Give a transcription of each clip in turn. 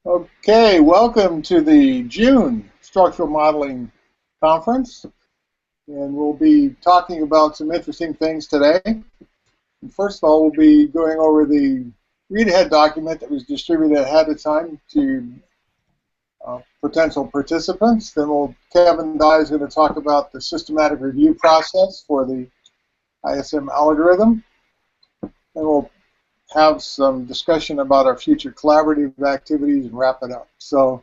Okay, welcome to the June Structural Modeling Conference, and we'll be talking about some interesting things today. And first of all, we'll be going over the read-ahead document that was distributed ahead of time to potential participants. Then Kevin Dye is going to talk about the systematic review process for the ISM algorithm. And we'll have some discussion about our future collaborative activities and wrap it up. So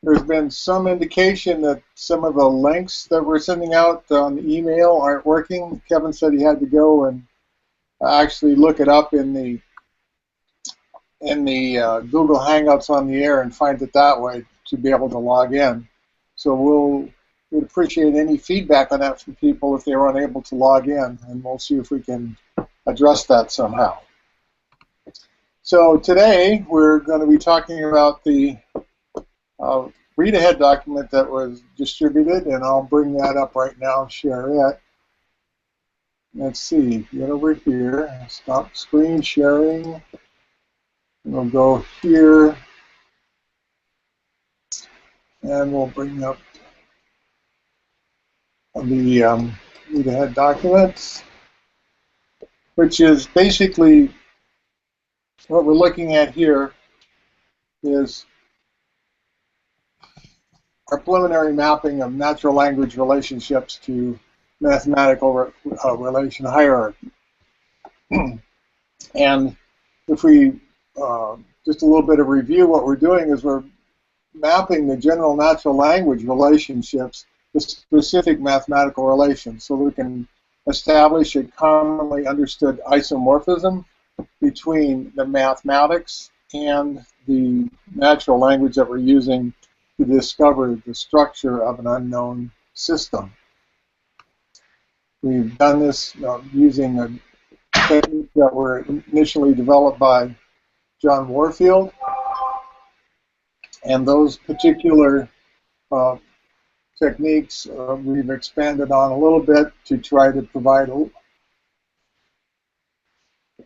there's been some indication that some of the links that we're sending out on the email aren't working. Kevin said he had to go and actually look it up in the Google Hangouts on the air and find it that way to be able to log in. So we'd appreciate any feedback on that from people if they were unable to log in, and we'll see if we can address that somehow. So today we're going to be talking about the read-ahead document that was distributed, and I'll bring that up right now and share it. Let's see, get over here, stop screen sharing, and we'll go here, and we'll bring up the read-ahead documents, which is basically what we're looking at here is our preliminary mapping of natural language relationships to mathematical relation hierarchy. And if we, just a little bit of review, what we're doing is we're mapping the general natural language relationships to specific mathematical relations so that we can establish a commonly understood isomorphism between the mathematics and the natural language that we're using to discover the structure of an unknown system. We've done this using a technique that were initially developed by John Warfield, and those particular techniques we've expanded on a little bit to try to provide a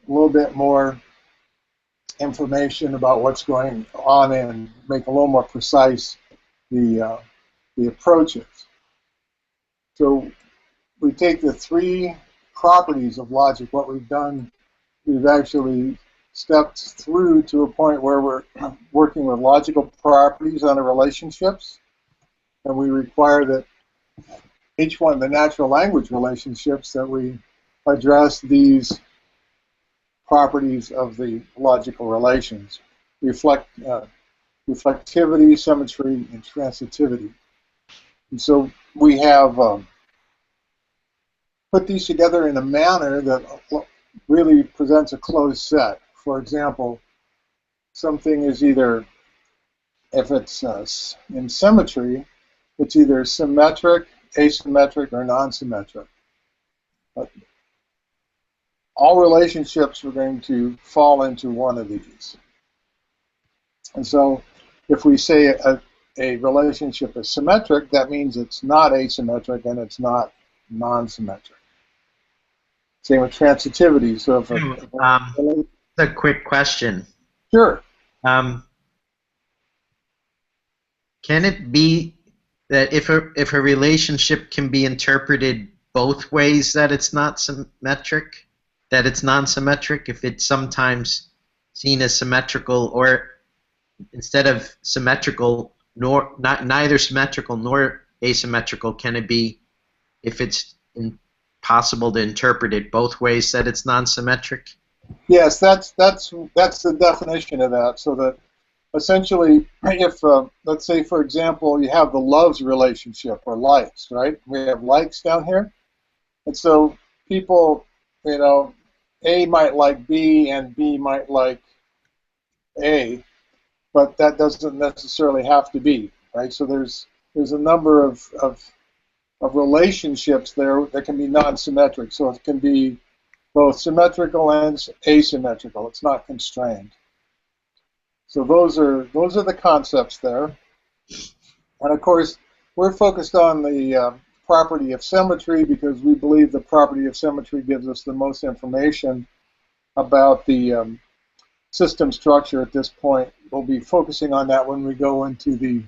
little bit more information about what's going on and make a little more precise the approaches. So we take the three properties of logic. What we've done, we've actually stepped through to a point where we're working with logical properties on the relationships, and we require that each one of the natural language relationships that we address these properties of the logical relations: reflectivity, symmetry, and transitivity. And so we have put these together in a manner that really presents a closed set. For example, something is either, if it's in symmetry, it's either symmetric, asymmetric, or non-symmetric. But all relationships are going to fall into one of these. And so if we say a relationship is symmetric, that means it's not asymmetric and it's not non-symmetric. Same with transitivity. So if a quick question. Sure. Can it be that if a relationship can be interpreted both ways, that it's not symmetric, that it's non-symmetric, if it's sometimes seen as symmetrical, or instead of symmetrical, neither symmetrical nor asymmetrical, can it be, if it's possible to interpret it both ways, that it's non-symmetric? Yes, that's the definition of that. So that essentially, if let's say, for example, you have the loves relationship or likes, right? We have likes down here, and so people, A might like B and B might like A, but that doesn't necessarily have to be, right? So there's a number of relationships there that can be non-symmetric. So it can be both symmetrical and asymmetrical. It's not constrained. So those are the concepts there. And of course, we're focused on the property of symmetry because we believe the property of symmetry gives us the most information about the system structure at this point we'll be focusing on that when we go into the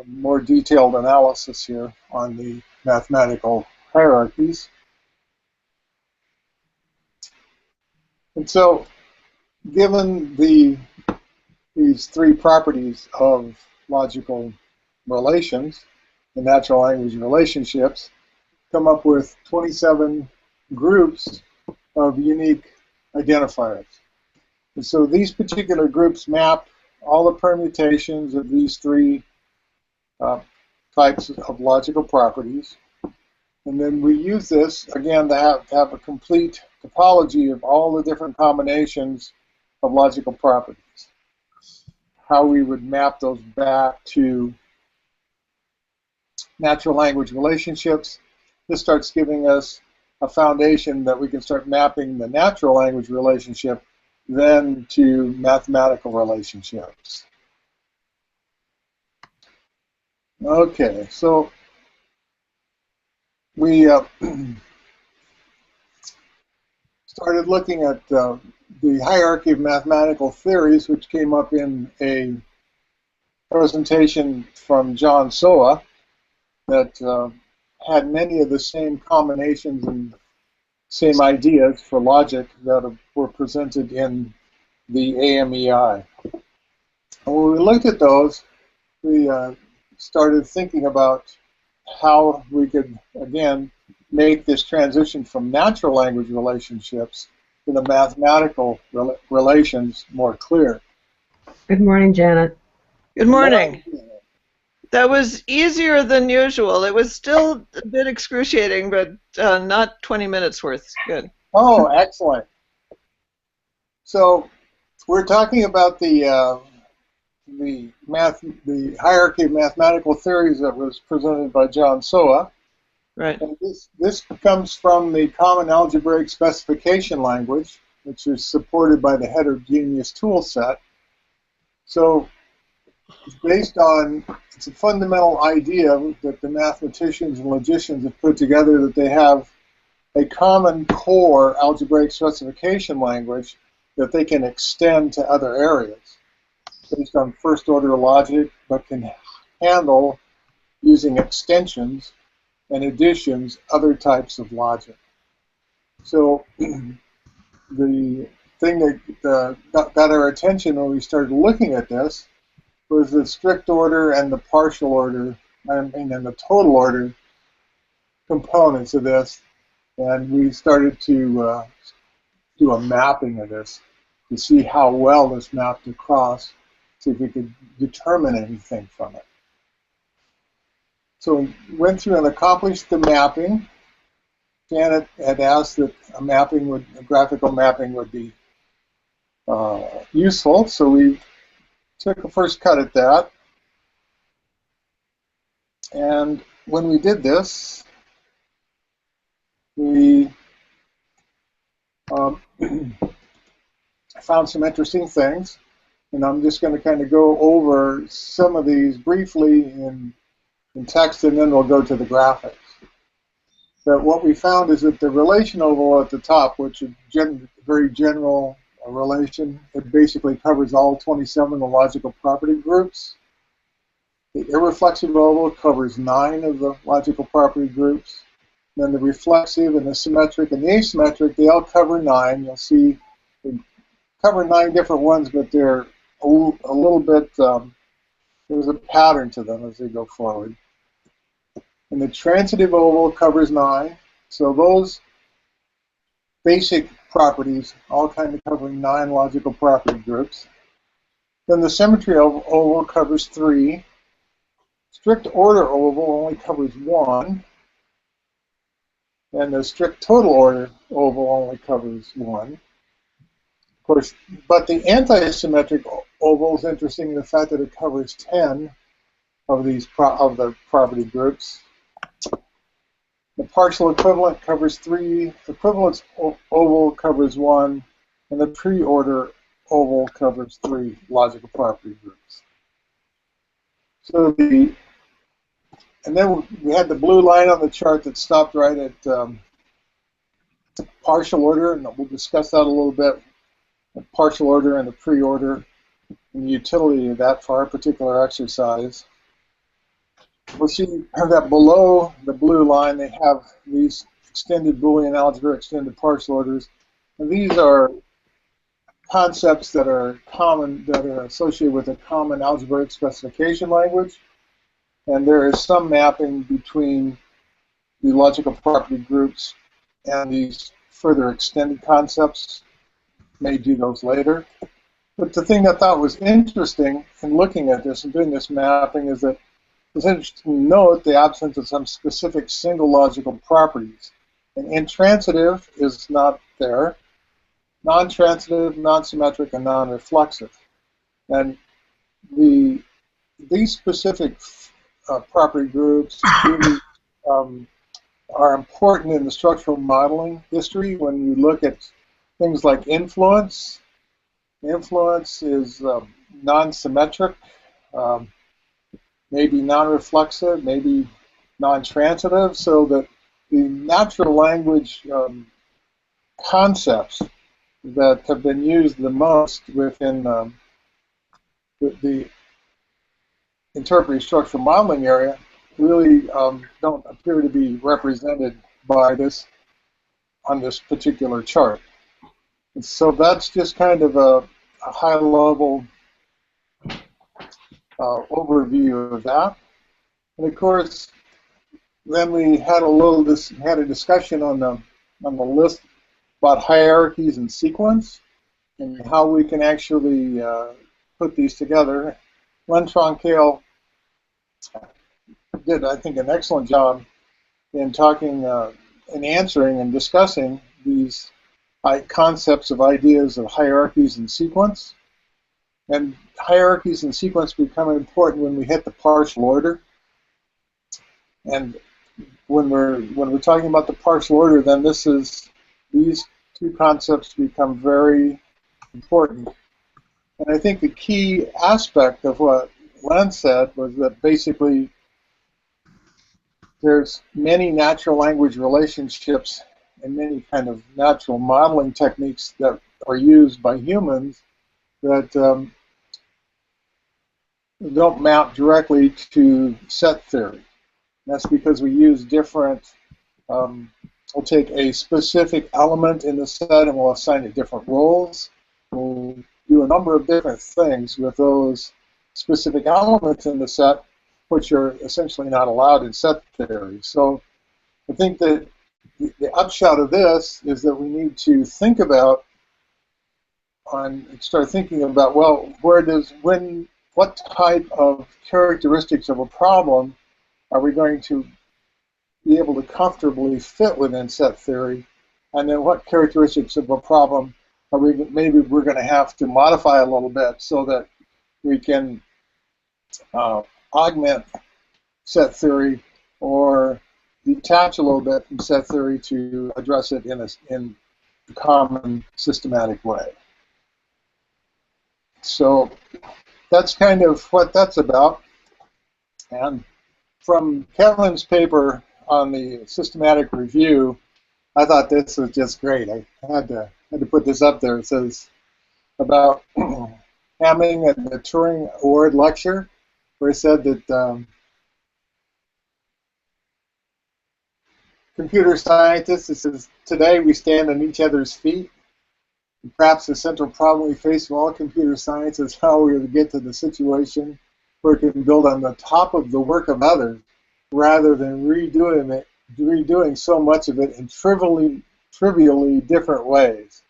more detailed analysis here on the mathematical hierarchies. And so, given these three properties of logical relations, the natural language relationships, come up with 27 groups of unique identifiers. And so these particular groups map all the permutations of these three types of logical properties. And then we use this, again, to have a complete topology of all the different combinations of logical properties. How we would map those back to natural language relationships. This starts giving us a foundation that we can start mapping the natural language relationship then to mathematical relationships. Okay, so we started looking at the hierarchy of mathematical theories, which came up in a presentation from John Soa that had many of the same combinations and same ideas for logic that were presented in the AMEI. And when we looked at those, we started thinking about how we could, again, make this transition from natural language relationships to the mathematical relations more clear. Good morning, Janet. Good morning. That was easier than usual. It was still a bit excruciating, but not 20 minutes worth. Good. Oh, excellent. So we're talking about the hierarchy of mathematical theories that was presented by John Soa. Right. And this comes from the Common Algebraic Specification Language, which is supported by the Heterogeneous Toolset. So it's based on, it's a fundamental idea that the mathematicians and logicians have put together, that they have a common core algebraic specification language that they can extend to other areas based on first order logic, but can handle, using extensions and additions, other types of logic. So the thing that got our attention when we started looking at this was the strict order and the partial order, and the total order components of this. And we started to do a mapping of this to see how well this mapped across, see if we could determine anything from it. So we went through and accomplished the mapping. Janet had asked that a graphical mapping would be useful, so we took a first cut at that. And when we did this, we found some interesting things, and I'm just going to kind of go over some of these briefly in text, and then we'll go to the graphics. But what we found is that the relation oval at the top, which is very general relation, it basically covers all 27 of the logical property groups. The irreflexive oval covers 9 of the logical property groups. Then the reflexive and the symmetric and the asymmetric, they all cover 9. You'll see they cover 9 different ones, but they're a little bit, there's a pattern to them as they go forward. And the transitive oval covers 9. So those basic properties all kind of covering 9 logical property groups. Then the symmetry oval covers 3. Strict order oval only covers 1. And the strict total order oval only covers 1. Of course, but the anti-symmetric oval is interesting in the fact that it covers 10 of these of the property groups. The partial equivalent covers 3. The equivalence oval covers 1, and the pre-order oval covers 3 logical property groups. So and then we had the blue line on the chart that stopped right at partial order, and we'll discuss that a little bit. The partial order and the pre-order. and the utility of that for our particular exercise. We'll see that below the blue line they have these extended Boolean algebra, extended partial orders, and these are concepts that are common, that are associated with a common algebraic specification language, and there is some mapping between the logical property groups and these further extended concepts. May do those later. But the thing I thought was interesting in looking at this and doing this mapping is that it's interesting to note the absence of some specific single logical properties. And intransitive is not there. Non-transitive, non-symmetric, and non-reflexive. And these specific property groups really are important in the structural modeling history when you look at things like influence. Influence is non-symmetric, maybe non-reflexive, maybe non-transitive, so that the natural language concepts that have been used the most within the interpretive structural modeling area really don't appear to be represented by this on this particular chart. And so that's just kind of a high-level overview of that. And of course, then we had a discussion on the list about hierarchies and sequence and how we can actually put these together. Len Tronkale did, I think, an excellent job in talking and answering and discussing these concepts of ideas of hierarchies and sequence. And hierarchies and sequence become important when we hit the partial order. And when we're talking about the partial order, then these two concepts become very important. And I think the key aspect of what Len said was that basically there's many natural language relationships and many kind of natural modeling techniques that are used by humans that don't map directly to set theory. That's because we use different, we'll take a specific element in the set and we'll assign it different roles. We'll do a number of different things with those specific elements in the set, which are essentially not allowed in set theory. So I think that the upshot of this is that we need to think about start thinking about, well, what type of characteristics of a problem are we going to be able to comfortably fit within set theory, and then what characteristics of a problem are maybe we're going to have to modify a little bit so that we can augment set theory or detach a little bit from set theory to address it in a common systematic way. So that's kind of what that's about. And from Kevin's paper on the systematic review, I thought this was just great. I had to put this up there. It says about Hamming at the Turing Award lecture, where he said that computer scientists, it says, today we stand on each other's feet. And perhaps the central problem we face in all computer science is how we're going to get to the situation where it can build on the top of the work of others rather than redoing so much of it in trivially different ways.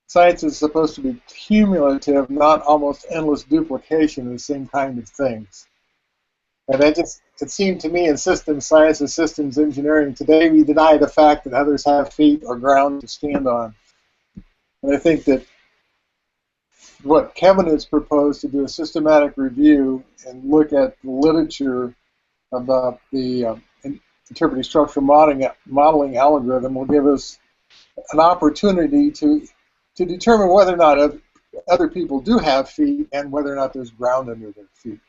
Science is supposed to be cumulative, not almost endless duplication of the same kind of things. And it seemed to me in systems science and systems engineering today we deny the fact that others have feet or ground to stand on. And I think that what Kevin has proposed to do a systematic review and look at the literature about the interpretive structural modeling algorithm will give us an opportunity to determine whether or not other people do have feet and whether or not there's ground under their feet.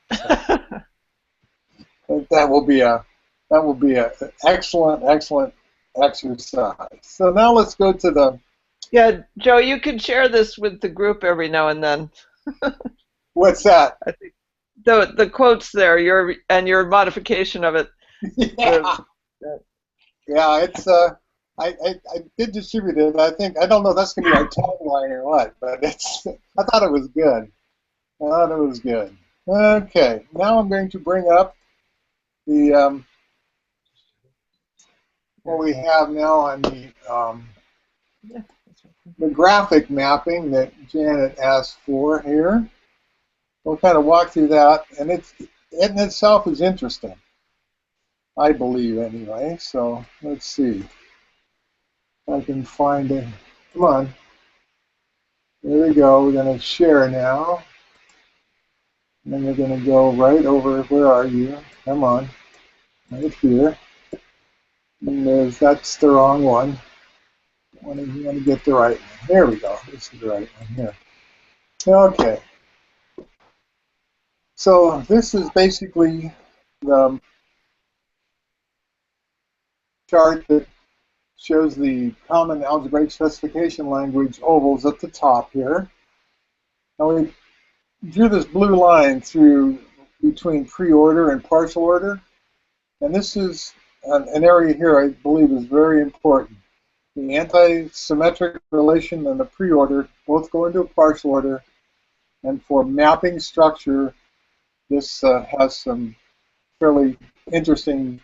So that will be an excellent exercise. So now let's go to Yeah, Joe, you could share this with the group every now and then. What's that? I think the quotes there, your modification of it. Yeah, yeah. It's I did distribute it. I don't know if that's gonna be our tagline or what, but I thought it was good. I thought it was good. Okay, now I'm going to bring up the what we have now on the graphic mapping that Janet asked for here. We'll kind of walk through that, and it in itself is interesting, I believe anyway. So let's see if I can find it. Come on. There we go. We're going to share now. And then we're going to go right over. Where are you? Come on. Right here. And that's the wrong one. You want to get the right one. There we go. This is the right one here. Okay. So this is basically the chart that shows the common algebraic specification language ovals at the top here. Now we drew this blue line through between pre-order and partial order, and this is an area here I believe is very important. The anti-symmetric relation and the pre-order both go into a partial order, and for mapping structure, this has some fairly interesting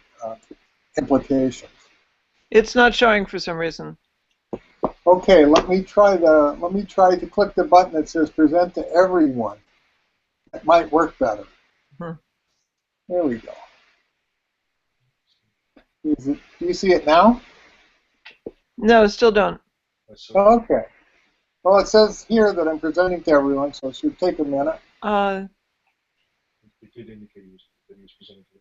implications. It's not showing for some reason. Okay, let me try to click the button that says present to everyone. That might work better. Hmm. There we go. Do you see it now? No, still don't. Okay. Well, it says here that I'm presenting to everyone, so it should take a minute. It did indicate that he was presenting to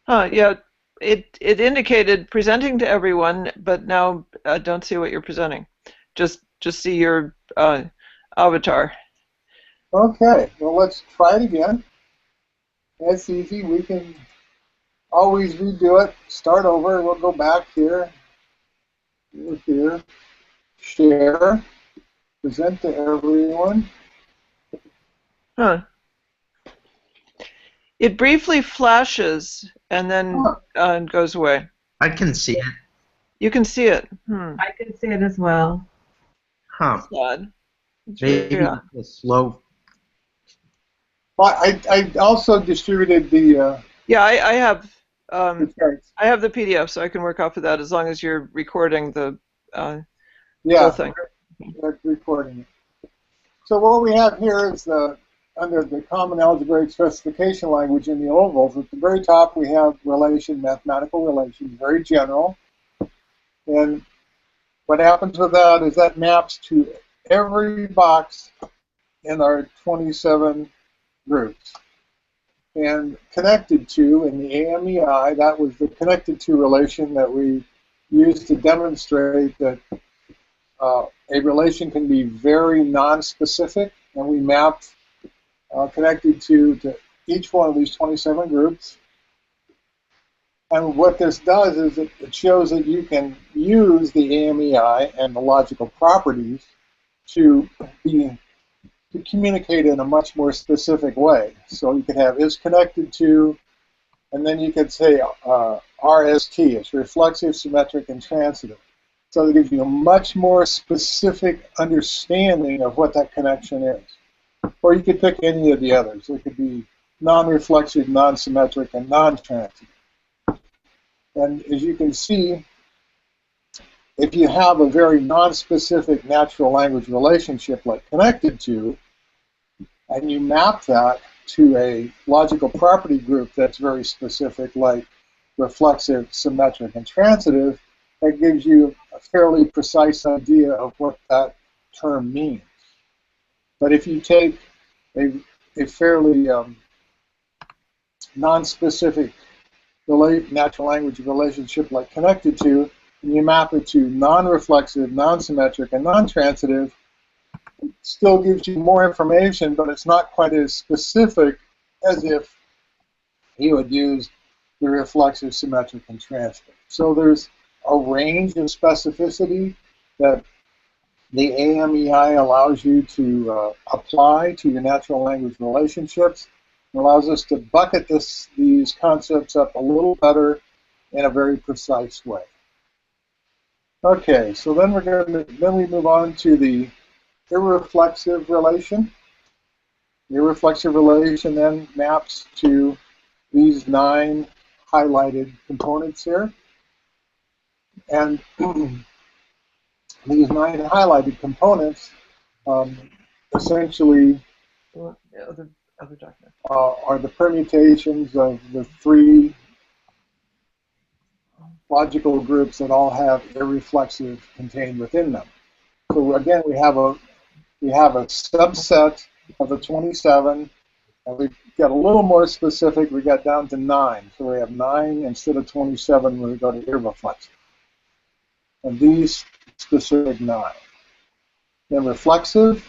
everyone. Yeah, it indicated presenting to everyone, but now I don't see what you're presenting. Just see your avatar. Okay, well, let's try it again. That's easy. We can always redo it. Start over. We'll go back here. Here. Share. Present to everyone. Huh. It briefly flashes and then goes away. I can see it. You can see it. I can see it as well. Huh. Odd. Maybe it's slow. Well, I also distributed the Yeah, I have charts. I have the PDF, so I can work off of that as long as you're recording the whole Yeah, thing. recording it. So what we have here is under the common algebraic specification language in the ovals. At the very top, we have mathematical relations, very general. And what happens with that is that maps to every box in our 27 groups. And connected to, in the AMEI, that was the connected to relation that we used to demonstrate that a relation can be very non-specific, and we mapped connected to each one of these 27 groups. And what this does is it shows that you can use the AMEI and the logical properties to communicate in a much more specific way. So you could have is connected to, and then you could say RST, it's reflexive, symmetric, and transitive. So it gives you a much more specific understanding of what that connection is. Or you could pick any of the others. It could be non-reflexive, non-symmetric, and non-transitive. And as you can see, if you have a very non-specific natural language relationship like connected to, and you map that to a logical property group that's very specific like reflexive, symmetric, and transitive, that gives you a fairly precise idea of what that term means. But if you take a fairly non-specific natural language relationship like connected to, and you map it to non-reflexive, non-symmetric, and non-transitive, it still gives you more information, but it's not quite as specific as if you would use the reflexive, symmetric, and transitive. So there's a range of specificity that The AMEI allows you to apply to your natural language relationships. It allows us to bucket these concepts up a little better in a very precise way. Okay, so then we move on to the irreflexive relation. The irreflexive relation then maps to these 9 highlighted components here. And these 9 highlighted components essentially Other document. are the permutations of the 3 logical groups that all have irreflexive contained within them. So again, we have a subset of the 27, and we got a little more specific. We got down to 9, so we have 9 instead of 27 when we go to irreflexive. And these specific 9. Then reflexive.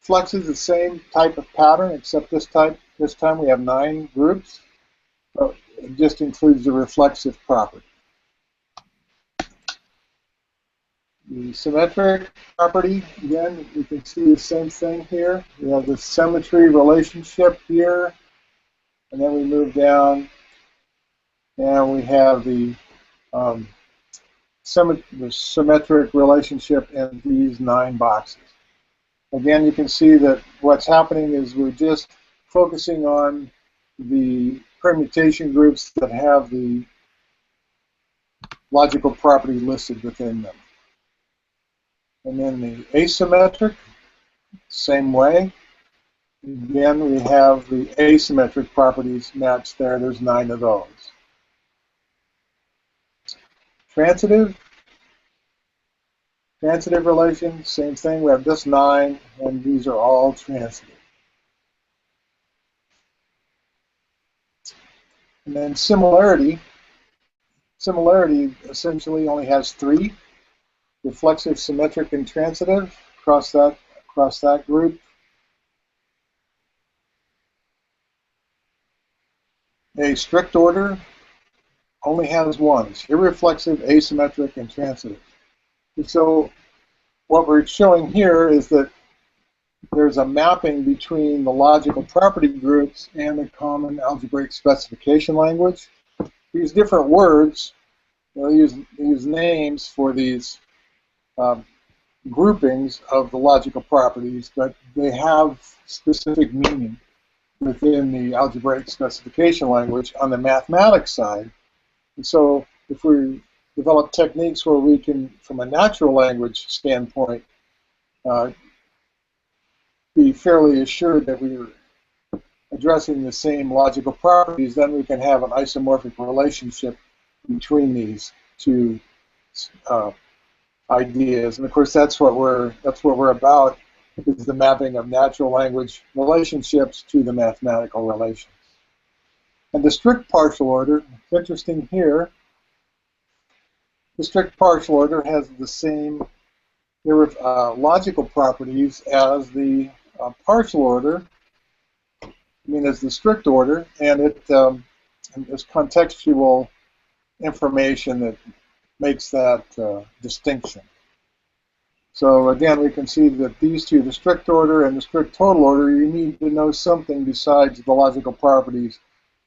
Flex is the same type of pattern, except this time we have 9 groups. But it just includes the reflexive property. The symmetric property, again, you can see the same thing here. We have the symmetry relationship here, and then we move down, and we have the symmetric relationship in these 9 boxes. Again, you can see that what's happening is we're just focusing on the permutation groups that have the logical property listed within them. And then the asymmetric, same way. Again, we have the asymmetric properties matched there. There's 9 of those. Transitive relation, same thing. We have just 9, and these are all transitive. And then similarity essentially only has 3. Reflexive, symmetric, and transitive across that group. A strict order only has 1. It's irreflexive, asymmetric, and transitive. And so what we're showing here is that there's a mapping between the logical property groups and the common algebraic specification language. These different words, use names for these groupings of the logical properties, but they have specific meaning within the algebraic specification language on the mathematics side. And so if we develop techniques where we can, from a natural language standpoint, be fairly assured that we're addressing the same logical properties, then we can have an isomorphic relationship between these 2 ideas. And of course, that's what we're about, is the mapping of natural language relationships to the mathematical relations. And the strict partial order, it's interesting here, the strict partial order has the same logical properties as the partial order, as the strict order, and there's contextual information that makes that distinction. So again, we can see that these 2, the strict order and the strict total order, you need to know something besides the logical properties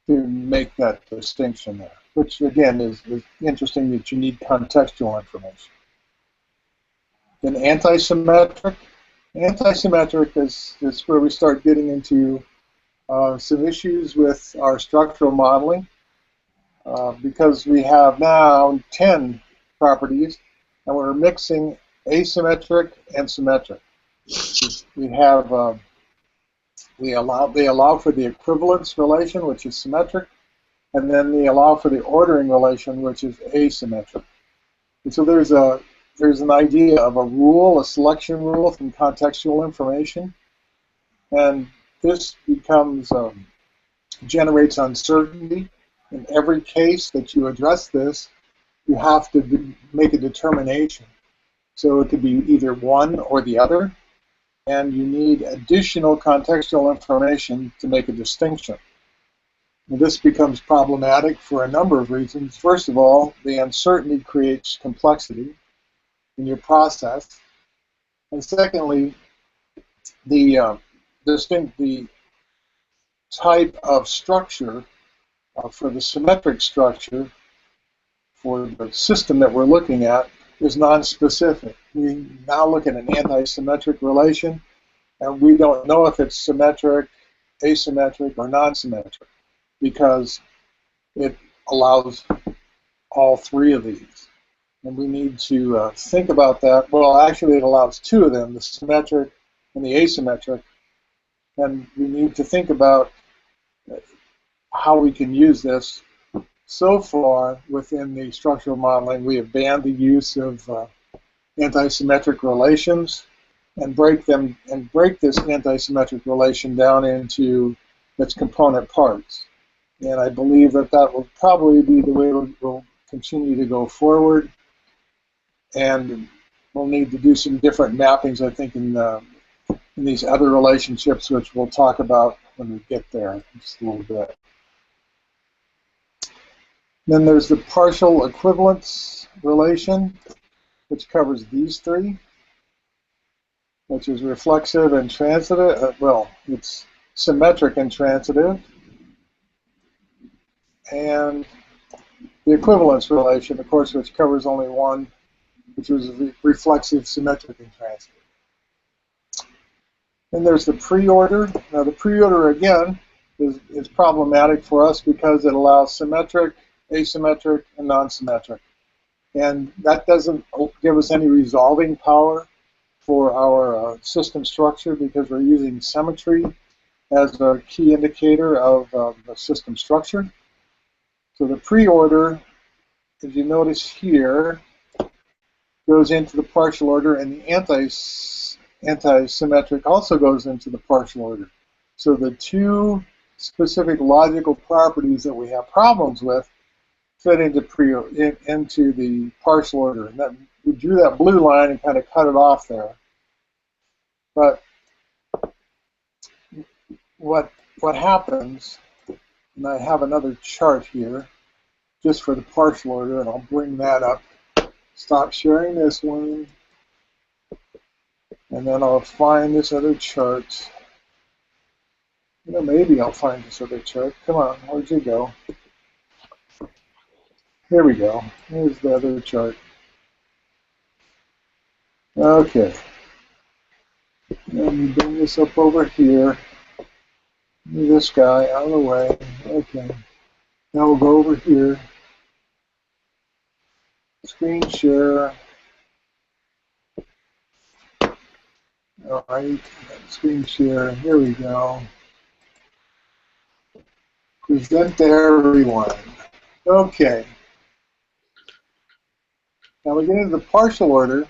to make that distinction there, which again is interesting that you need contextual information. Then antisymmetric. Antisymmetric is where we start getting into some issues with our structural modeling, because we have now 10 properties, and we're mixing asymmetric and symmetric. We have they allow for the equivalence relation, which is symmetric, and then they allow for the ordering relation, which is asymmetric. And so there's an idea of a rule, a selection rule from contextual information, and this generates uncertainty. In every case that you address this, you have to make a determination. So it could be either one or the other, and you need additional contextual information to make a distinction. And this becomes problematic for a number of reasons. First of all, the uncertainty creates complexity in your process. And secondly, the the type of structure for the symmetric structure for the system that we're looking at is non-specific. We now look at an anti-symmetric relation, and we don't know if it's symmetric, asymmetric, or non-symmetric because it allows all three of these. And we need to think about that. Well, actually, it allows two of them, the symmetric and the asymmetric. And we need to think about how we can use this. So far, within the structural modeling, we have banned the use of anti-symmetric relations and break this anti-symmetric relation down into its component parts. And I believe that that will probably be the way we'll continue to go forward. And we'll need to do some different mappings, I think, in these other relationships, which we'll talk about when we get there just a little bit. Then there's the partial equivalence relation, which covers these three, which is reflexive and transitive. Well, it's symmetric and transitive. And the equivalence relation, of course, which covers only one, which is reflexive, symmetric, and transitive. Then there's the preorder. Now, the preorder, again, is problematic for us because it allows symmetric, asymmetric, and non-symmetric. And that doesn't give us any resolving power for our system structure because we're using symmetry as a key indicator of the system structure. So the preorder, as you notice here, goes into the partial order, and the anti-symmetric also goes into the partial order. So the two specific logical properties that we have problems with fit into the partial order. And that, we drew that blue line and kind of cut it off there. But what happens, and I have another chart here just for the partial order, and I'll bring that up. Stop sharing this one, and then I'll find this other chart. You know, maybe I'll find this other chart. Come on, where'd you go? Here we go. Here's the other chart. Okay. Let me bring this up over here. Move this guy out of the way. Okay. Now we'll go over here. Screen share. All right. Screen share. Here we go. Present to everyone. Okay. Now we get into the partial order.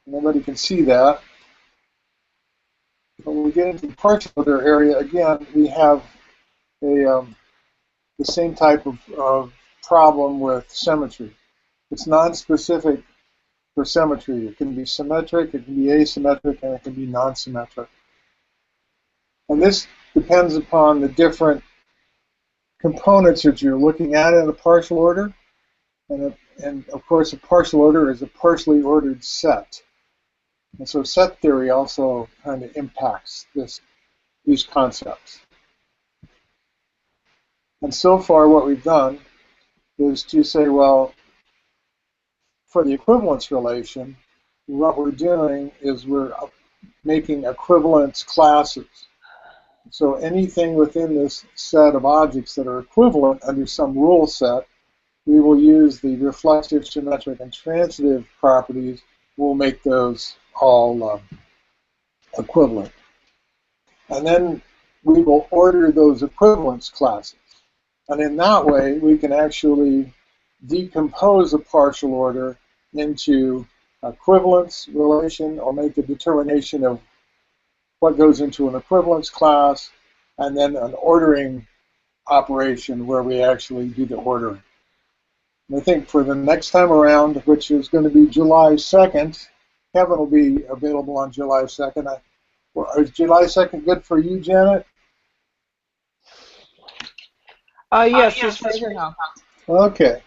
Nobody can see that. When we get into the partial order area, again, we have the same type of problem with symmetry. It's non-specific for symmetry. It can be symmetric, it can be asymmetric, and it can be non-symmetric. And this depends upon the different components that you're looking at in a partial order. And of course, a partial order is a partially ordered set. And so set theory also kind of impacts these concepts. And so far what we've done is to say, well, for the equivalence relation, what we're doing is we're making equivalence classes. So anything within this set of objects that are equivalent under some rule set, we will use the reflexive, symmetric, and transitive properties. We'll make those all equivalent. And then we will order those equivalence classes. And in that way, we can actually decompose a partial order into equivalence relation or make a determination of what goes into an equivalence class, and then an ordering operation where we actually do the ordering. And I think for the next time around, which is going to be July 2nd, Kevin will be available on July 2nd. Is July 2nd good for you, Janet? Yes, just right here now. Okay.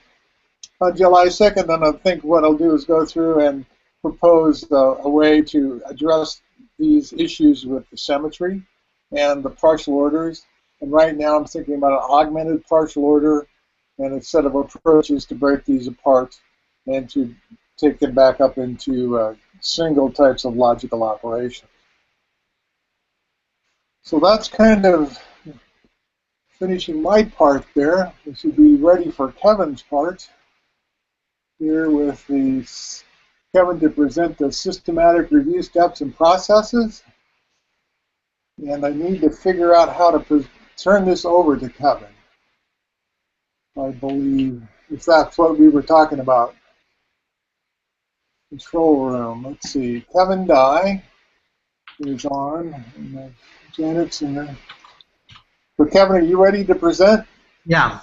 On July 2nd, then I think what I'll do is go through and proposed a way to address these issues with the symmetry and the partial orders. And right now I'm thinking about an augmented partial order and a set of approaches to break these apart and to take them back up into single types of logical operations. So that's kind of finishing my part there. We should be ready for Kevin's part here with Kevin to present the systematic review steps and processes. And I need to figure out how to turn this over to Kevin, I believe, if that's what we were talking about. Control room. Let's see. Kevin Dye is on. And Janet's in there. So Kevin, are you ready to present? Yeah.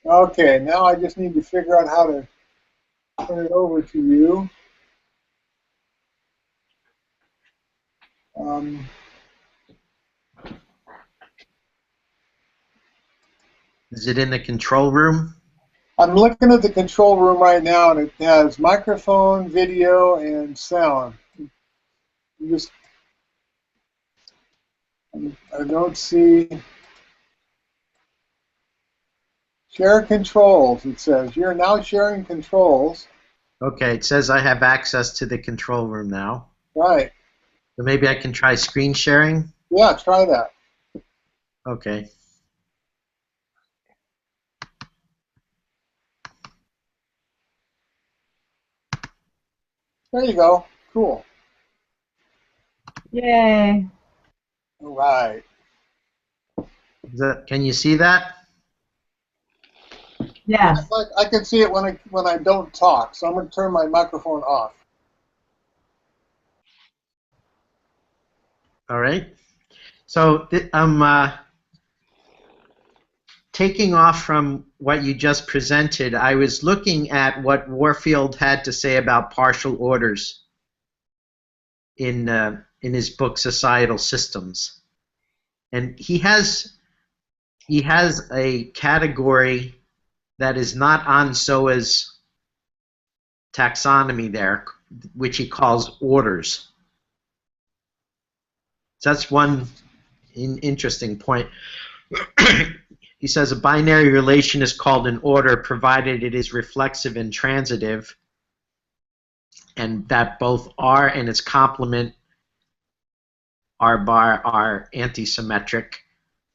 Okay, now I just need to figure out how to turn it over to you. Is it in the control room? I'm looking at the control room right now, and it has microphone, video, and sound. I don't see share controls. It says you're now sharing controls. Okay, it says I have access to the control room now. Right. So maybe I can try screen sharing? Yeah, try that. Okay. There you go. Cool. Yay. All right. Can you see that? Yes. I can see it when I don't talk, so I'm going to turn my microphone off. All right. So I'm taking off from what you just presented. I was looking at what Warfield had to say about partial orders in his book Societal Systems, and he has a category that is not on SOA's taxonomy there, which he calls orders. So that's one interesting point. He says a binary relation is called an order provided it is reflexive and transitive, and that both R and its complement R bar are antisymmetric.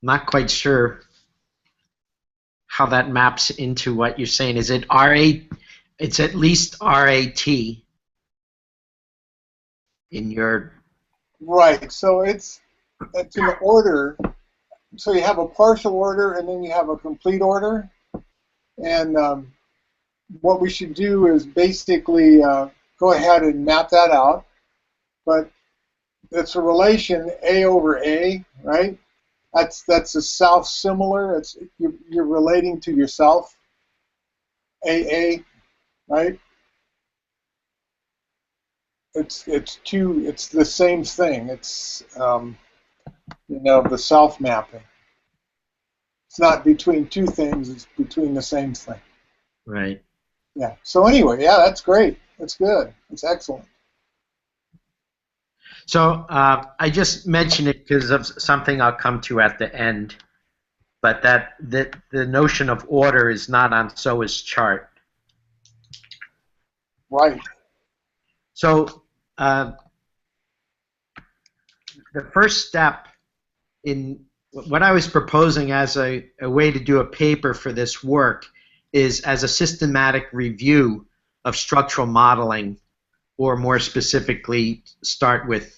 Not quite sure how that maps into what you're saying. Is it RA? It's at least RAT in your... Right. So it's an order. So you have a partial order and then you have a complete order. And what we should do is basically go ahead and map that out. But it's a relation A over A, right? That's a self-similar. You're relating to yourself. AA, right? It's the same thing. It's the self-mapping. It's not between two things. It's between the same thing. Right. Yeah. So anyway, yeah, that's great. That's good. That's excellent. So I just mentioned it because of something I'll come to at the end, but that the notion of order is not on SOA's chart. Right. So the first step in what I was proposing as a way to do a paper for this work is as a systematic review of structural modeling, or more specifically start with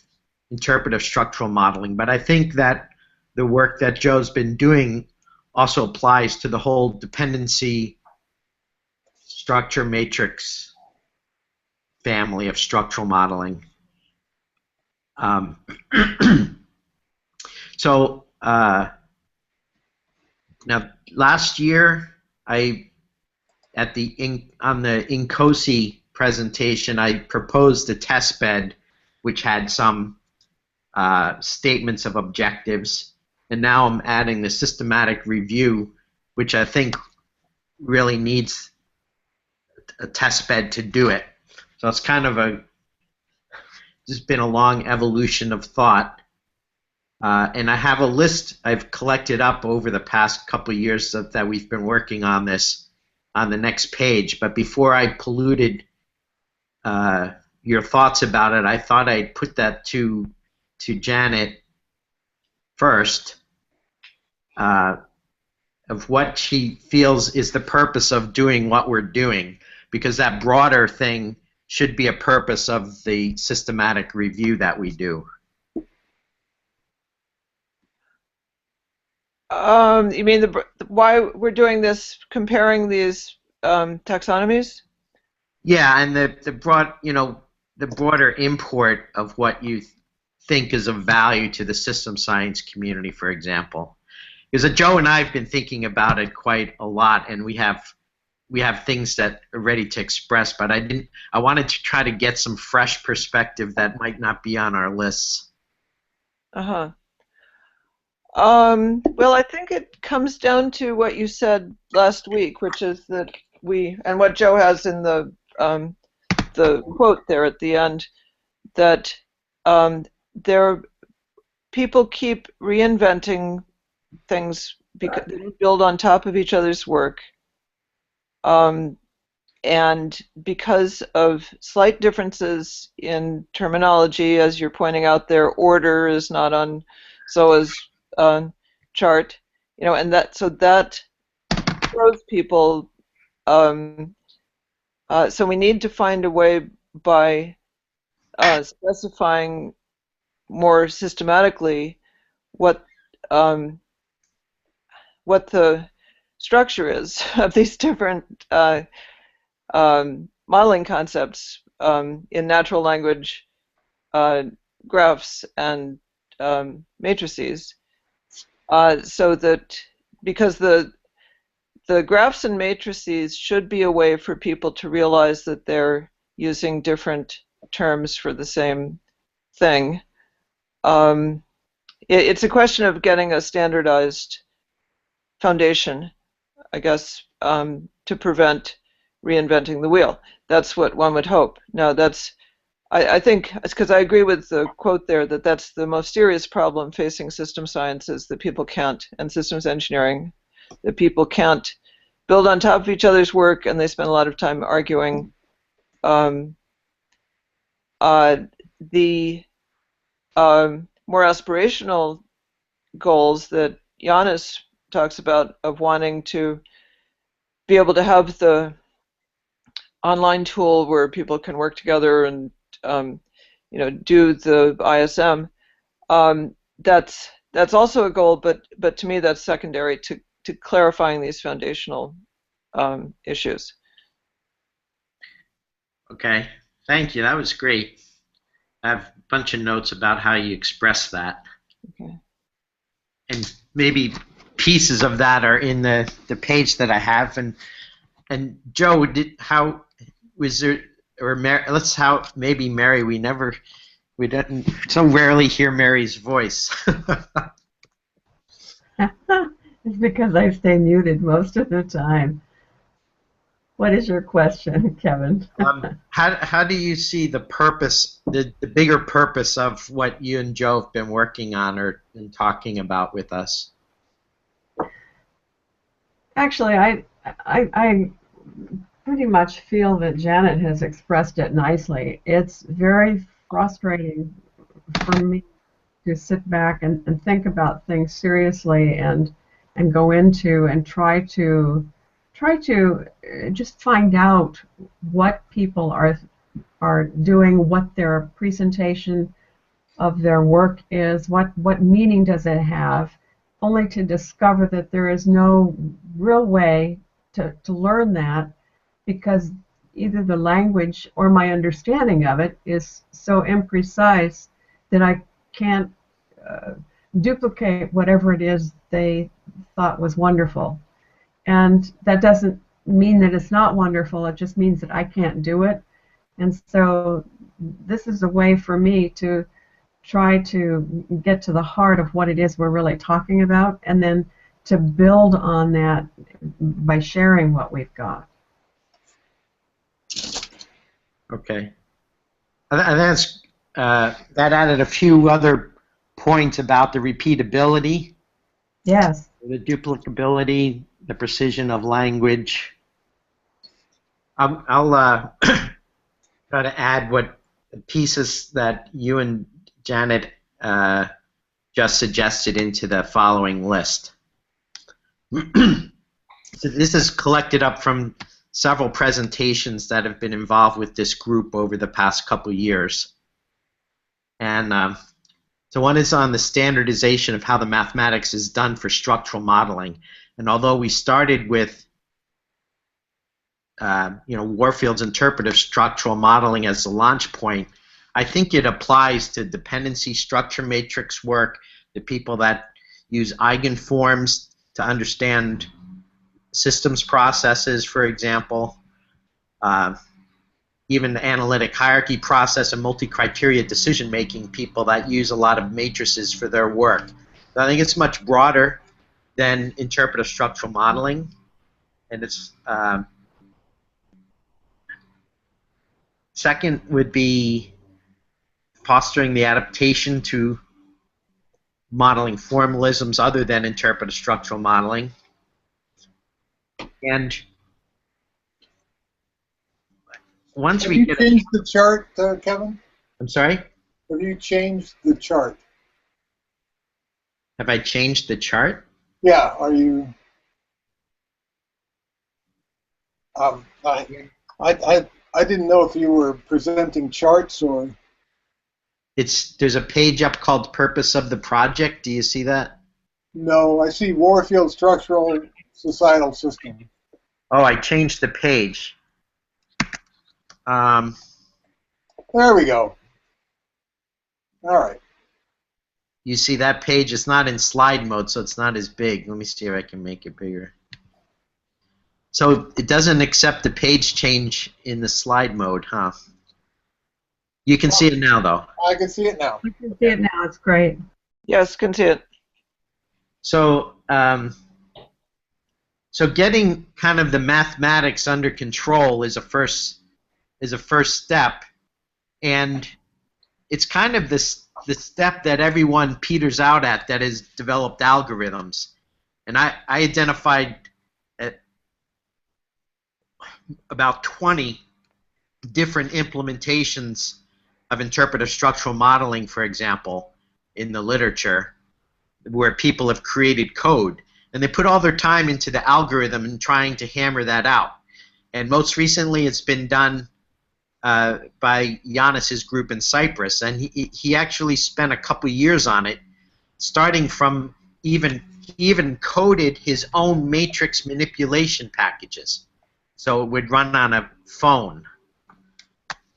interpretive structural modeling. But I think that the work that Joe's been doing also applies to the whole dependency structure matrix family of structural modeling. So now last year on the INCOSE presentation I proposed a test bed which had some statements of objectives, and now I'm adding the systematic review, which I think really needs a test bed to do it. So it's kind of a there's been a long evolution of thought. And I have a list I've collected up over the past couple of years that we've been working on this on the next page. But before I polluted your thoughts about it, I thought I'd put that to Janet first, of what she feels is the purpose of doing what we're doing, because that broader thing should be a purpose of the systematic review that we do. You mean why we're doing this, comparing these taxonomies? Yeah, and the broader import of what you think is of value to the system science community, for example. Because Joe and I have been thinking about it quite a lot, and we have things that are ready to express, but I wanted to try to get some fresh perspective that might not be on our lists. Uh-huh. Well, I think it comes down to what you said last week, which is that and what Joe has in the quote there at the end, that people keep reinventing things because they build on top of each other's work, and because of slight differences in terminology, as you're pointing out, their order is not on Zoa's chart, and that throws people. So we need to find a way by specifying more systematically what the structure is of these different modeling concepts in natural language graphs and matrices, so that because the graphs and matrices should be a way for people to realize that they're using different terms for the same thing. It's a question of getting a standardized foundation, I guess, to prevent reinventing the wheel. That's what one would hope. Now, I think, because I agree with the quote there, that that's the most serious problem facing system sciences, that people can't, and systems engineering, that people can't build on top of each other's work, and they spend a lot of time arguing. The more aspirational goals that Yannis talks about, of wanting to be able to have the online tool where people can work together and do the ISM. That's also a goal, but to me that's secondary to clarifying these foundational issues. Okay, thank you. That was great. I have a bunch of notes about how you express that. Okay. And maybe pieces of that are in the page that I have. And Joe, maybe Mary, we don't so rarely hear Mary's voice. It's because I stay muted most of the time. What is your question, Kevin? How do you see the purpose, the bigger purpose of what you and Joe have been working on or been talking about with us? Actually, I pretty much feel that Janet has expressed it nicely. It's very frustrating for me to sit back and think about things seriously and go into and try to just find out what people are doing, what their presentation of their work is, what meaning does it have, only to discover that there is no real way to learn that, because either the language or my understanding of it is so imprecise that I can't duplicate whatever it is they thought was wonderful. And that doesn't mean that it's not wonderful, it just means that I can't do it. And so this is a way for me to try to get to the heart of what it is we're really talking about, and then to build on that by sharing what we've got. Okay. And that's that added a few other points about the repeatability, Yes. the duplicability, the precision of language. I'll try to add what pieces that you and Janet just suggested into the following list. So this is collected up from several presentations that have been involved with this group over the past couple years. And so one is on the standardization of how the mathematics is done for structural modeling. And although we started with Warfield's interpretive structural modeling as the launch point, I think it applies to dependency structure matrix work, the people that use eigenforms to understand systems processes, for example, even the analytic hierarchy process and multi-criteria decision-making people that use a lot of matrices for their work. So I think it's much broader than interpretive structural modeling, and it's second would be fostering the adaptation to modeling formalisms other than interpretive structural modeling. And once Have we you get changed the chart, Kevin? I'm sorry? Have you changed the chart? Have I changed the chart? Yeah. Are you? I didn't know if you were presenting charts or. There's a page up called Purpose of the Project. Do you see that? No, I see Warfield Structural Societal System. Oh, I changed the page. There we go. All right. You see that page? It's not in slide mode, so it's not as big. Let me see if I can make it bigger. So it doesn't accept the page change in the slide mode, huh? You can see it now, though. I can see it now. I can see it now. It's great. Yes, can see it. So, so getting kind of the mathematics under control is a first step, and it's kind of the step that everyone peters out at that has developed algorithms. And I identified about 20 different implementations of interpretive structural modeling, for example, in the literature, where people have created code. And they put all their time into the algorithm and trying to hammer that out. And most recently it's been done by Yannis's group in Cyprus. And he actually spent a couple years on it, starting from he even coded his own matrix manipulation packages. So it would run on a phone,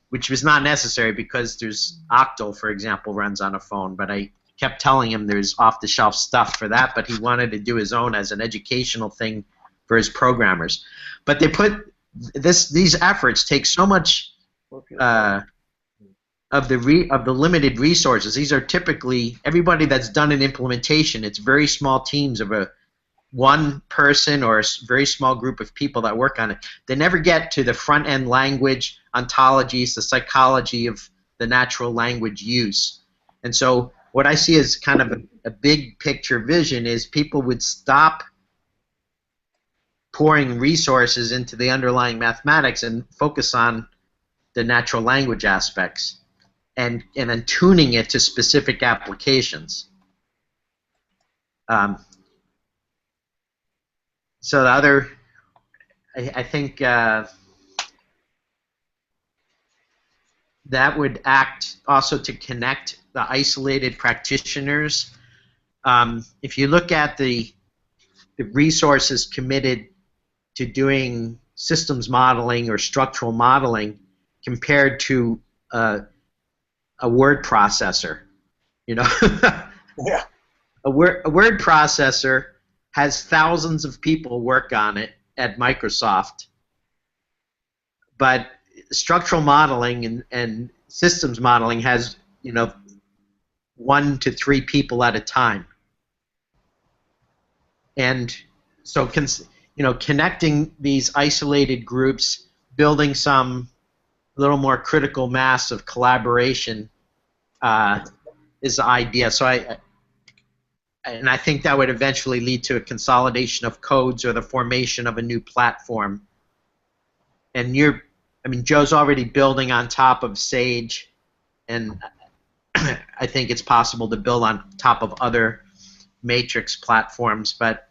which was not necessary because there's Octal, for example, runs on a phone. But I kept telling him there's off-the-shelf stuff for that, but he wanted to do his own as an educational thing for his programmers. But they put these efforts take so much of the limited resources. These are typically everybody that's done an implementation. It's very small teams of one person or a very small group of people that work on it. They never get to the front-end language, ontologies, the psychology of the natural language use. And so what I see as kind of a big picture vision is people would stop pouring resources into the underlying mathematics and focus on the natural language aspects and then tuning it to specific applications. So the other, I think that would act also to connect the isolated practitioners. If you look at the resources committed to doing systems modeling or structural modeling compared to a word processor, yeah. A word processor has thousands of people work on it at Microsoft, but structural modeling and systems modeling has 1 to 3 people at a time. And so connecting these isolated groups, building some little more critical mass of collaboration is the idea. So I think that would eventually lead to a consolidation of codes or the formation of a new platform. And Joe's already building on top of Sage, and I think it's possible to build on top of other matrix platforms, but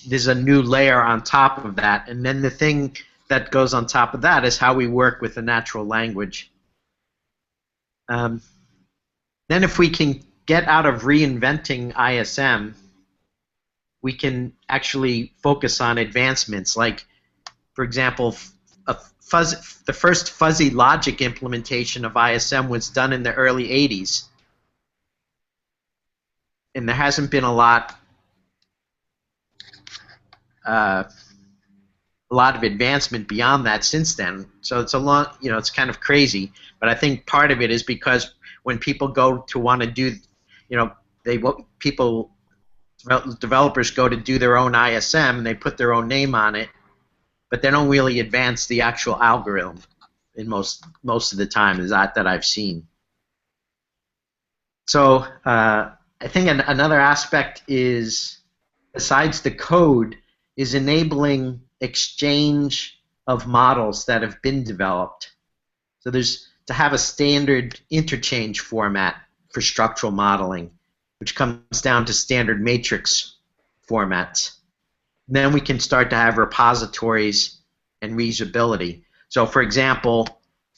there's a new layer on top of that, and then the thing that goes on top of that is how we work with the natural language. Then if we can get out of reinventing ISM, we can actually focus on advancements, like, for example, the first fuzzy logic implementation of ISM was done in the early 80s. And there hasn't been a lot of advancement beyond that since then. So it's it's kind of crazy. But I think part of it is because when people go to want to do, developers go to do their own ISM, and they put their own name on it, but they don't really advance the actual algorithm in most of the time, is that I've seen. So I think another aspect is, besides the code, is enabling exchange of models that have been developed. So there's to have a standard interchange format for structural modeling, which comes down to standard matrix formats. And then we can start to have repositories and reusability. So for example,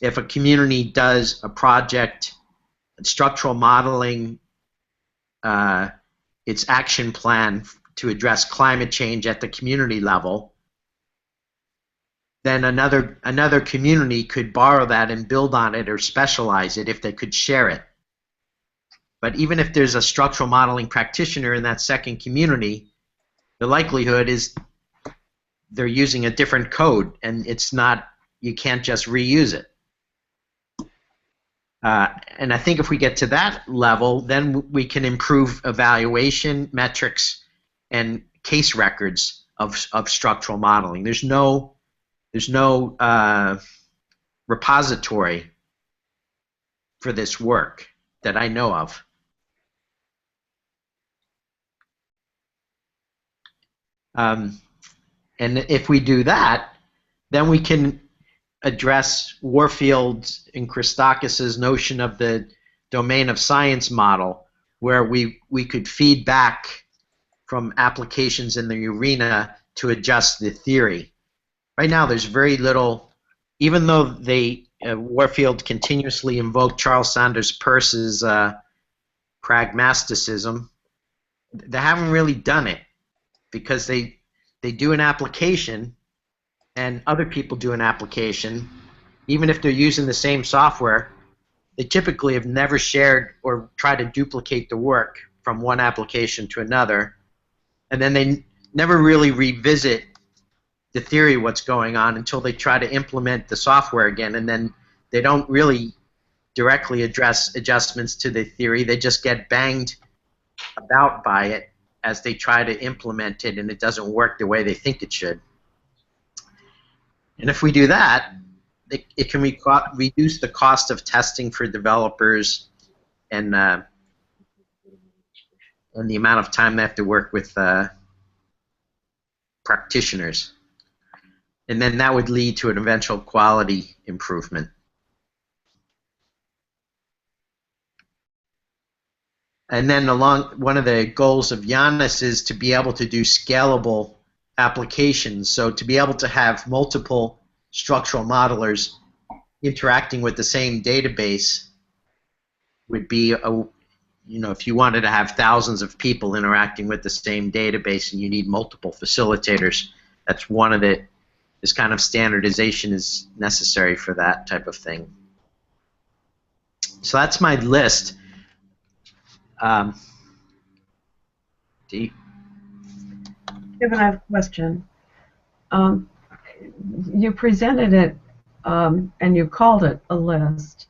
if a community does a project, structural modeling its action plan to address climate change at the community level, then another community could borrow that and build on it or specialize it if they could share it. But even if there's a structural modeling practitioner in that second community, the likelihood is they're using a different code, and you can't just reuse it. And I think if we get to that level, then we can improve evaluation metrics and case records of structural modeling. There's no repository for this work that I know of. And if we do that, then we can address Warfield's and Christakis' notion of the domain of science model, where we could feed back from applications in the arena to adjust the theory. Right now, there's very little, even though Warfield continuously invoked Charles Sanders Peirce's pragmasticism, they haven't really done it, because they do an application and other people do an application. Even if they're using the same software, they typically have never shared or tried to duplicate the work from one application to another, and then they never really revisit the theory of what's going on until they try to implement the software again, and then they don't really directly address adjustments to the theory. They just get banged about by it as they try to implement it, and it doesn't work the way they think it should. And if we do that, it can reduce the cost of testing for developers and the amount of time they have to work with practitioners. And then that would lead to an eventual quality improvement. And then one of the goals of Yannis is to be able to do scalable applications. So to be able to have multiple structural modelers interacting with the same database would be if you wanted to have thousands of people interacting with the same database and you need multiple facilitators, that's one of this kind of standardization is necessary for that type of thing. So that's my list. Kevin, I have a question. You presented it and you called it a list,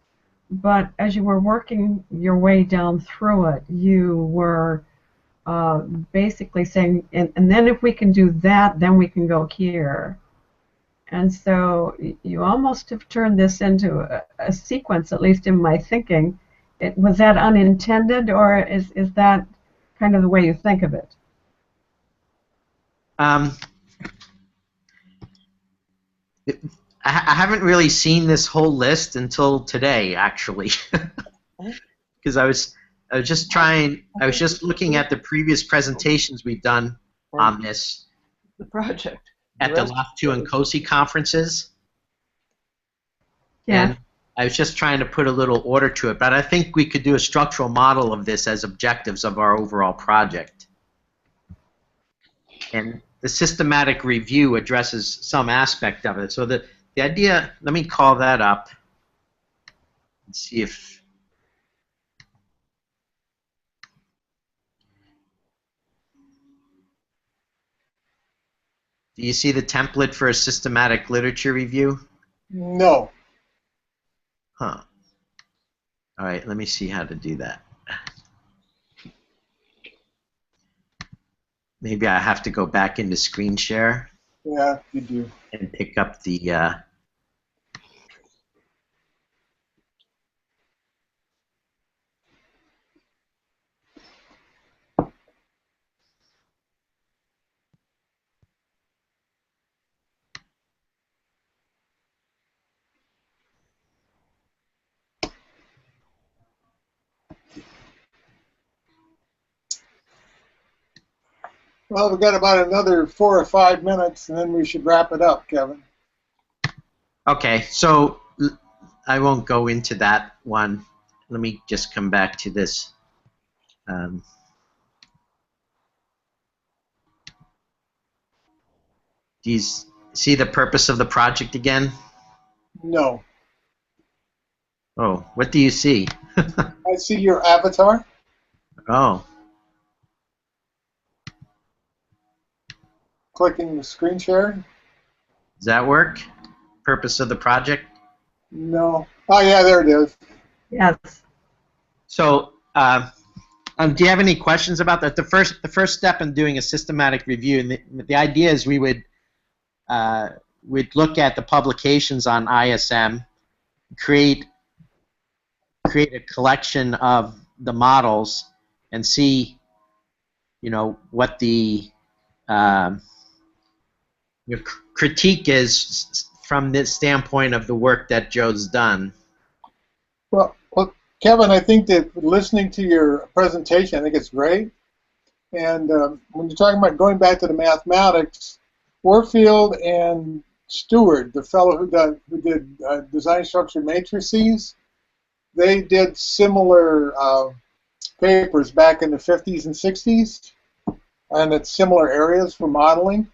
but as you were working your way down through it, you were basically saying, and then if we can do that, then we can go here. And so you almost have turned this into a sequence, at least in my thinking. Was that unintended, or is that kind of the way you think of it? Um, I haven't really seen this whole list until today, actually, because I was just looking at the previous presentations we've done on this The project. at the LAF2 and COSI conferences. Yeah. And I was just trying to put a little order to it, but I think we could do a structural model of this as objectives of our overall project. And the systematic review addresses some aspect of it. So the idea, let me call that up and see if... Do you see the template for a systematic literature review? No. Huh. All right, let me see how to do that. Maybe I have to go back into screen share. Yeah, you do. And pick up the... Well, we've got about another 4 or 5 minutes, and then we should wrap it up, Kevin. Okay, so I won't go into that one. Let me just come back to this. Do you see the purpose of the project again? No. Oh, what do you see? I see your avatar. Oh, Clicking the screen share. does that work? Purpose of the project? No. Oh, yeah, there it is. Yes. So, do you have any questions about that? The first step in doing a systematic review, and the idea is we'd look at the publications on ISM, create a collection of the models, and see, what the critique is from this standpoint of the work that Joe's done. Well, Kevin, I think that listening to your presentation, I think it's great. And when you're talking about going back to the mathematics, Warfield and Stewart, the fellow who did design structured matrices, they did similar papers back in the 50s and 60s, and at similar areas for modeling.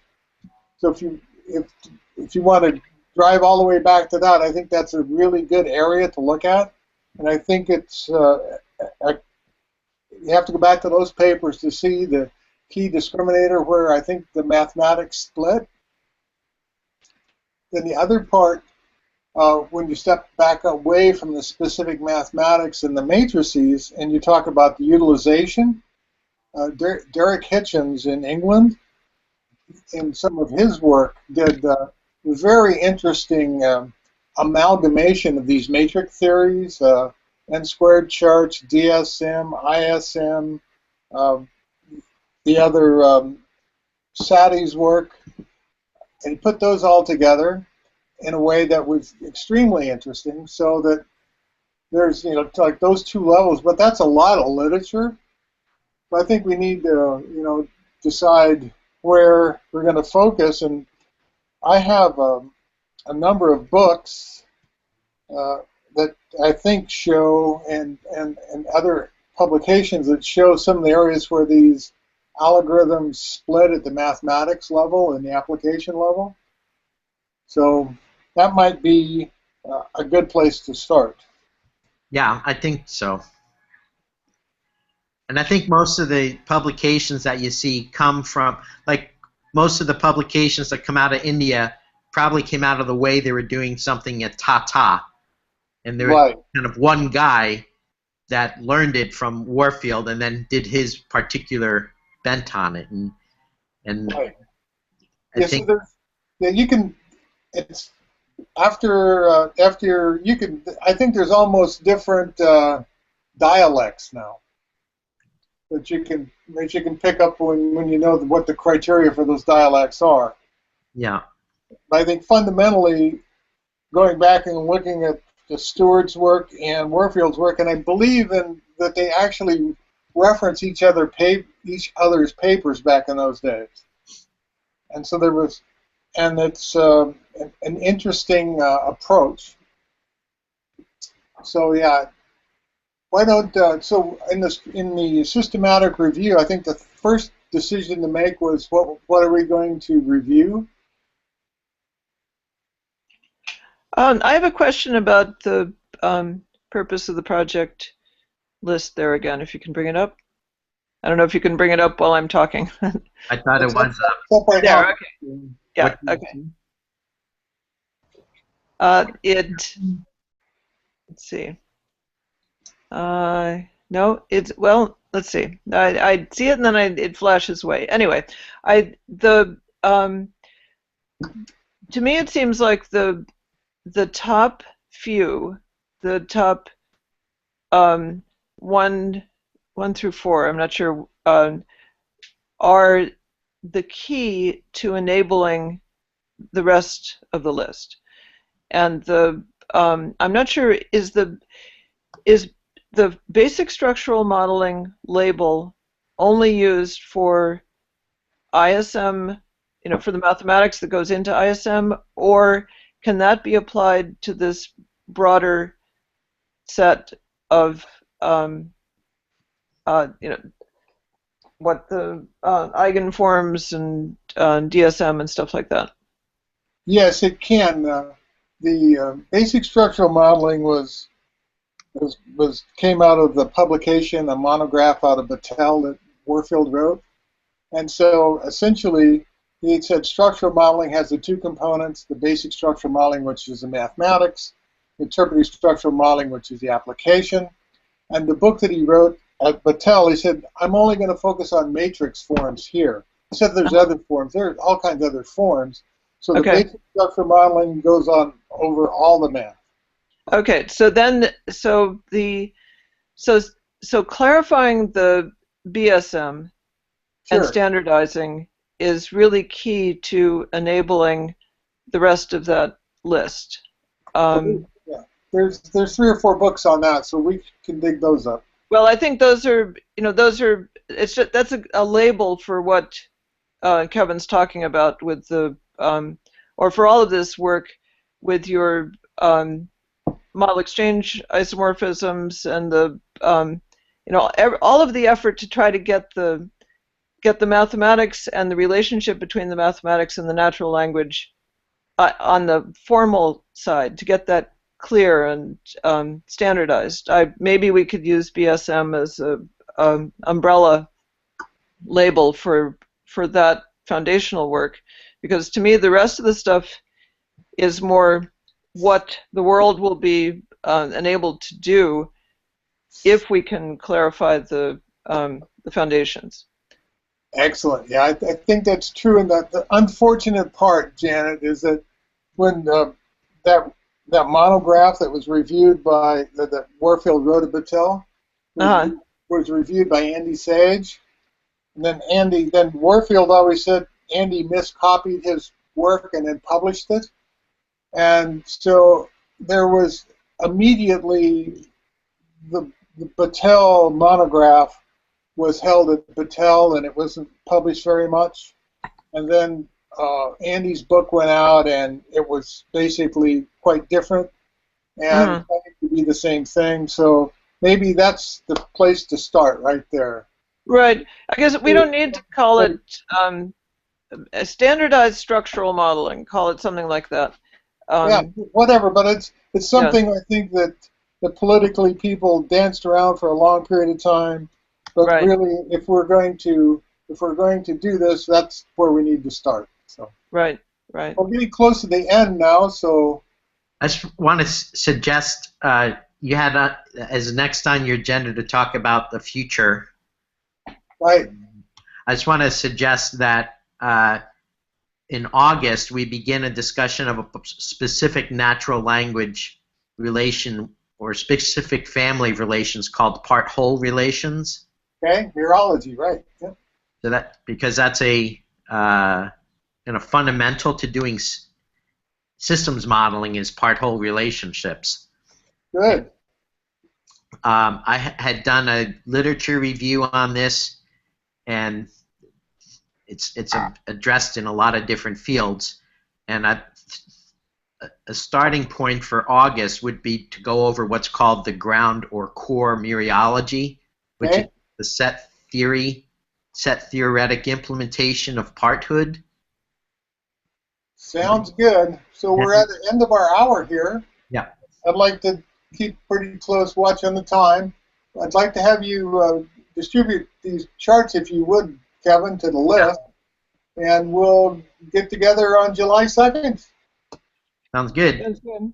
So if you want to drive all the way back to that, I think that's a really good area to look at. And I think it's you have to go back to those papers to see the key discriminator where I think the mathematics split. Then the other part, when you step back away from the specific mathematics and the matrices, and you talk about the utilization, Derek Hitchens in England, in some of his work, did very interesting amalgamation of these matrix theories, n-squared charts, DSM, ISM, the other Sadi's work, and he put those all together in a way that was extremely interesting, so that there's, like those two levels, but that's a lot of literature. But I think we need to, decide where we're going to focus, and I have a number of books that I think show, and other publications that show some of the areas where these algorithms split at the mathematics level and the application level. So that might be a good place to start. Yeah, I think so. And I think most of the publications that you see come from, like most of the publications that come out of India probably came out of the way they were doing something at Tata. And there was kind of one guy that learned it from Warfield and then did his particular bent on it. And Right. I think... So you can, it's after you can. I think there's almost different dialects now that you can pick up when you know what the criteria for those dialects are. Yeah. But I think fundamentally, going back and looking at the Stewart's work and Warfield's work, and I believe that they actually reference each other's papers back in those days. And so it's an interesting approach. So yeah, why don't so in the systematic review, I think the first decision to make was what are we going to review? I have a question about the purpose of the project list there again, if you can bring it up. I don't know if you can bring it up while I'm talking. I thought it was Up right There, now. okay. Yeah, okay. Let's see. No, well, let's see. I see it and then it flashes away. Anyway, to me it seems like the top few, the top 1 through 4, I'm not sure, are the key to enabling the rest of the list. And I'm not sure, is the basic structural modeling label only used for ISM, for the mathematics that goes into ISM, or can that be applied to this broader set of what the eigenforms and DSM and stuff like that? Yes, it can. The basic structural modeling came out of the publication, a monograph out of Battelle that Warfield wrote, and so essentially he said structural modeling has the two components: the basic structural modeling, which is the mathematics, interpretive structural modeling, which is the application. And the book that he wrote at Battelle, he said, I'm only going to focus on matrix forms here. He said there's other forms. There are all kinds of other forms. So the basic structural modeling goes on over all the math. Okay, so then, so clarifying the BSM and standardizing is really key to enabling the rest of that list. Yeah, there's 3 or 4 books on that, so we can dig those up. Well, I think those are that's a label for what Kevin's talking about with the or for all of this work with your model exchange isomorphisms and the all of the effort to try to get the mathematics and the relationship between the mathematics and the natural language on the formal side, to get that clear and standardized. Maybe we could use BSM as a umbrella label for that foundational work, because to me the rest of the stuff is more what the world will be enabled to do if we can clarify the foundations. Excellent. Yeah, I think that's true. And the unfortunate part, Janet, is that when that monograph that was reviewed by that Warfield wrote at Battelle was reviewed by Andy Sage, and then Warfield always said Andy miscopied his work and then published it, and so there was immediately the Battelle monograph was held at Battelle, and it wasn't published very much. And then Andy's book went out, and it was basically quite different, and claimed to be the same thing. So maybe that's the place to start, right there. Right. I guess we don't need to call it a standardized structural modeling. Call it something like that. Yeah, whatever. But it's something I think that politically people danced around for a long period of time. But really, if we're going to do this, that's where we need to start. So right. We're getting close to the end now, so I just want to suggest you had as next on your agenda to talk about the future. Right. I just want to suggest that in August, we begin a discussion of a specific natural language relation or specific family of relations called part-whole relations. Okay, neurology, right? Yep. So that because that's a fundamental to doing systems modeling is part-whole relationships. Good. I had done a literature review on this, and it's addressed in a lot of different fields. And a starting point for August would be to go over what's called the ground or core mereology, which Okay. is the set theoretic implementation of parthood. Sounds good. So we're at the end of our hour here. Yeah. I'd like to keep pretty close watch on the time. I'd like to have you distribute these charts, if you would, Kevin, to the list, and we'll get together on July 2nd. Sounds good. That's good.